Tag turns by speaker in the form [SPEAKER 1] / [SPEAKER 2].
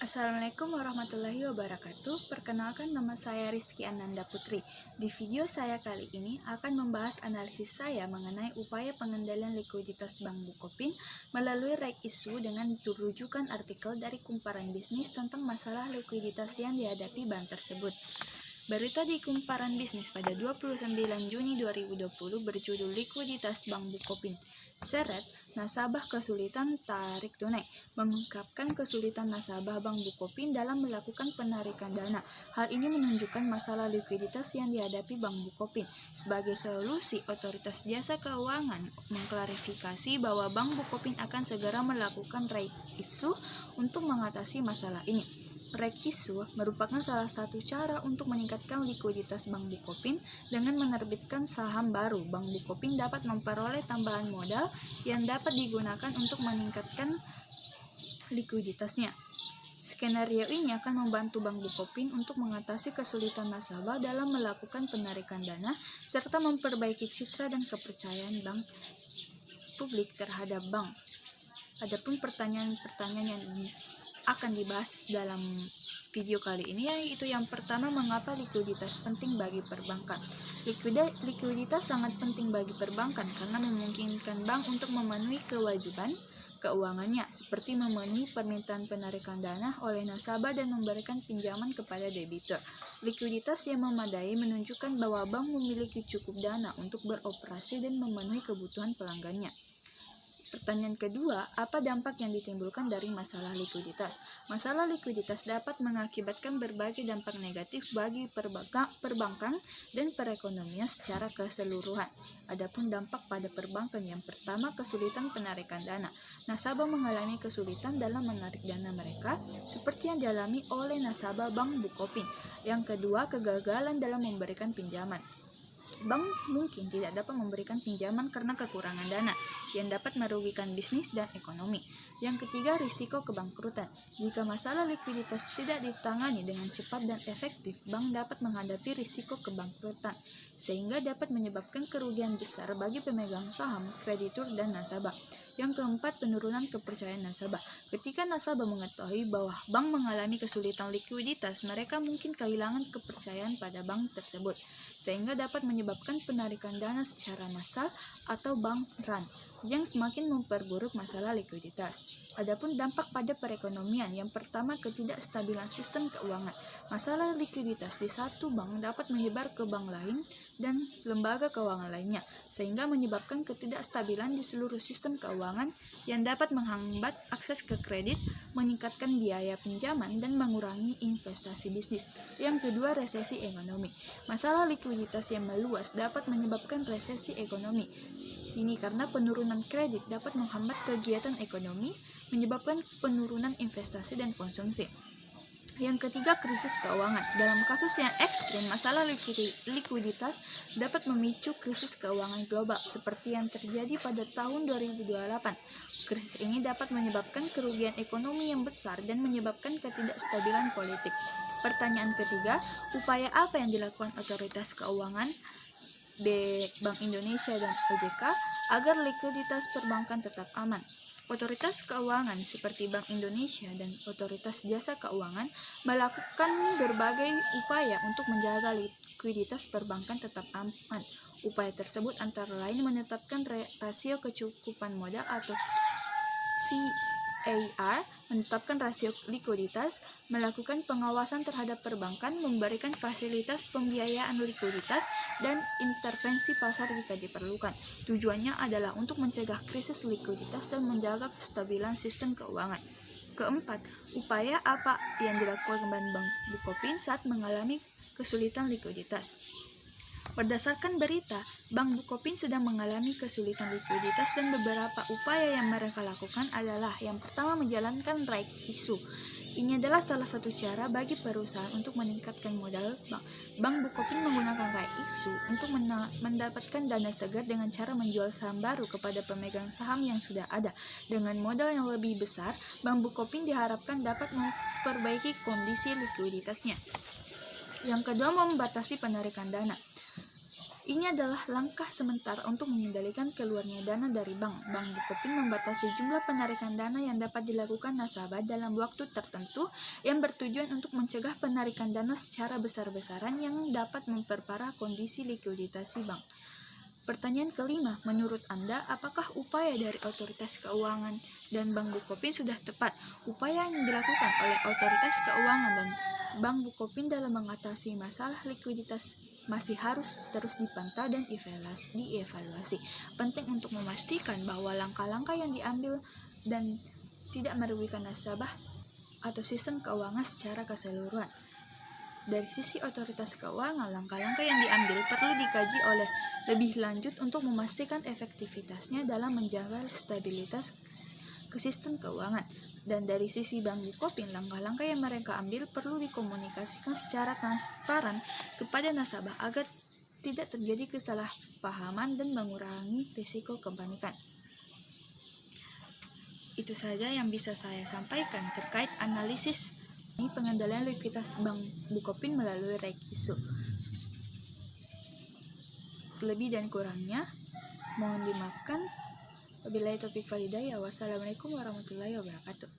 [SPEAKER 1] Assalamualaikum warahmatullahi wabarakatuh. Perkenalkan, nama saya Rizky Ananda Putri. Di video saya kali ini akan membahas analisis saya mengenai upaya pengendalian likuiditas Bank Bukopin melalui reg isu dengan rujukan artikel dari Kumparan Bisnis tentang masalah likuiditas yang dihadapi bank tersebut. Berita di Kumparan Bisnis pada 29 Juni 2020 berjudul Likuiditas Bank Bukopin. Seret, nasabah kesulitan tarik tunai, mengungkapkan kesulitan nasabah Bank Bukopin dalam melakukan penarikan dana. Hal ini menunjukkan masalah likuiditas yang dihadapi Bank Bukopin. Sebagai solusi, Otoritas Jasa Keuangan mengklarifikasi bahwa Bank Bukopin akan segera melakukan reg isu untuk mengatasi masalah ini. Reg isu merupakan salah satu cara untuk meningkatkan likuiditas Bank Bukopin. Dengan menerbitkan saham baru, Bank Bukopin dapat memperoleh tambahan modal yang dapat digunakan untuk meningkatkan likuiditasnya. Skenario ini akan membantu Bank Bukopin untuk mengatasi kesulitan nasabah dalam melakukan penarikan dana serta memperbaiki citra dan kepercayaan bank publik terhadap bank. Adapun pertanyaan-pertanyaan yang akan dibahas dalam video kali ini yaitu yang pertama, mengapa likuiditas penting bagi perbankan? Likuiditas sangat penting bagi perbankan karena memungkinkan bank untuk memenuhi kewajiban keuangannya seperti memenuhi permintaan penarikan dana oleh nasabah dan memberikan pinjaman kepada debitur. Likuiditas yang memadai menunjukkan bahwa bank memiliki cukup dana untuk beroperasi dan memenuhi kebutuhan pelanggannya. Pertanyaan kedua, apa dampak yang ditimbulkan dari masalah likuiditas? Masalah likuiditas dapat mengakibatkan berbagai dampak negatif bagi perbankan dan perekonomian secara keseluruhan. Adapun dampak pada perbankan, yang pertama, kesulitan penarikan dana. Nasabah mengalami kesulitan dalam menarik dana mereka, seperti yang dialami oleh nasabah Bank Bukopin. Yang kedua, kegagalan dalam memberikan pinjaman. Bank mungkin tidak dapat memberikan pinjaman karena kekurangan dana yang dapat merugikan bisnis dan ekonomi. Yang ketiga, risiko kebangkrutan. Jika masalah likuiditas tidak ditangani dengan cepat dan efektif, bank dapat menghadapi risiko kebangkrutan, sehingga dapat menyebabkan kerugian besar bagi pemegang saham, kreditur, dan nasabah. Yang keempat, penurunan kepercayaan nasabah. Ketika nasabah mengetahui bahwa bank mengalami kesulitan likuiditas, mereka mungkin kehilangan kepercayaan pada bank tersebut, sehingga dapat menyebabkan penarikan dana secara massal atau bank run yang semakin memperburuk masalah likuiditas. Adapun dampak pada perekonomian, yang pertama, ketidakstabilan sistem keuangan. Masalah likuiditas di satu bank dapat menyebar ke bank lain dan lembaga keuangan lainnya, sehingga menyebabkan ketidakstabilan di seluruh sistem keuangan yang dapat menghambat akses ke kredit, meningkatkan biaya pinjaman, dan mengurangi investasi bisnis. Yang kedua, resesi ekonomi. Masalah likuiditas yang meluas dapat menyebabkan resesi ekonomi. Ini karena penurunan kredit dapat menghambat kegiatan ekonomi, menyebabkan penurunan investasi dan konsumsi. Yang ketiga, krisis keuangan. Dalam kasus yang ekstrim, masalah likuiditas dapat memicu krisis keuangan global seperti yang terjadi pada tahun 2028. Krisis ini dapat menyebabkan kerugian ekonomi yang besar dan menyebabkan ketidakstabilan politik. Pertanyaan ketiga, upaya apa yang dilakukan otoritas keuangan Bank Indonesia dan OJK agar likuiditas perbankan tetap aman? Otoritas keuangan seperti Bank Indonesia dan Otoritas Jasa Keuangan melakukan berbagai upaya untuk menjaga likuiditas perbankan tetap aman. Upaya tersebut antara lain menetapkan rasio kecukupan modal atau CAR, menetapkan rasio likuiditas, melakukan pengawasan terhadap perbankan, memberikan fasilitas pembiayaan likuiditas, dan intervensi pasar jika diperlukan. Tujuannya adalah untuk mencegah krisis likuiditas dan menjaga kestabilan sistem keuangan. Keempat, upaya apa yang dilakukan Bank Bukopin saat mengalami kesulitan likuiditas? Berdasarkan berita, Bank Bukopin sedang mengalami kesulitan likuiditas dan beberapa upaya yang mereka lakukan adalah yang pertama, menjalankan reg isu. Ini adalah salah satu cara bagi perusahaan untuk meningkatkan modal bank. Bank Bukopin menggunakan reg isu untuk mendapatkan dana segar dengan cara menjual saham baru kepada pemegang saham yang sudah ada. Dengan modal yang lebih besar, Bank Bukopin diharapkan dapat memperbaiki kondisi likuiditasnya. Yang kedua, membatasi penarikan dana. Ini adalah langkah sementara untuk mengendalikan keluarnya dana dari bank. Bank Bukopin membatasi jumlah penarikan dana yang dapat dilakukan nasabah dalam waktu tertentu yang bertujuan untuk mencegah penarikan dana secara besar-besaran yang dapat memperparah kondisi likuiditas si bank. Pertanyaan kelima, menurut Anda, apakah upaya dari Otoritas Keuangan dan Bank Bukopin sudah tepat? Upaya yang dilakukan oleh Otoritas Keuangan dan Bank Bukopin dalam mengatasi masalah likuiditas masih harus terus dipantau dan dievaluasi. Penting untuk memastikan bahwa langkah-langkah yang diambil dan tidak merugikan nasabah atau sistem keuangan secara keseluruhan. Dari sisi otoritas keuangan, langkah-langkah yang diambil perlu dikaji oleh lebih lanjut untuk memastikan efektivitasnya dalam menjaga stabilitas ke sistem keuangan. Dan dari sisi Bank Bukopin, langkah-langkah yang mereka ambil perlu dikomunikasikan secara transparan kepada nasabah agar tidak terjadi kesalahpahaman dan mengurangi risiko kepanikan. Itu saja yang bisa saya sampaikan terkait analisis pengendalian likuiditas Bank Bukopin melalui reg ISO. Lebih dan kurangnya mohon dimaafkan. Wabillahi taufiq walhidayah. Wassalamualaikum warahmatullahi wabarakatuh.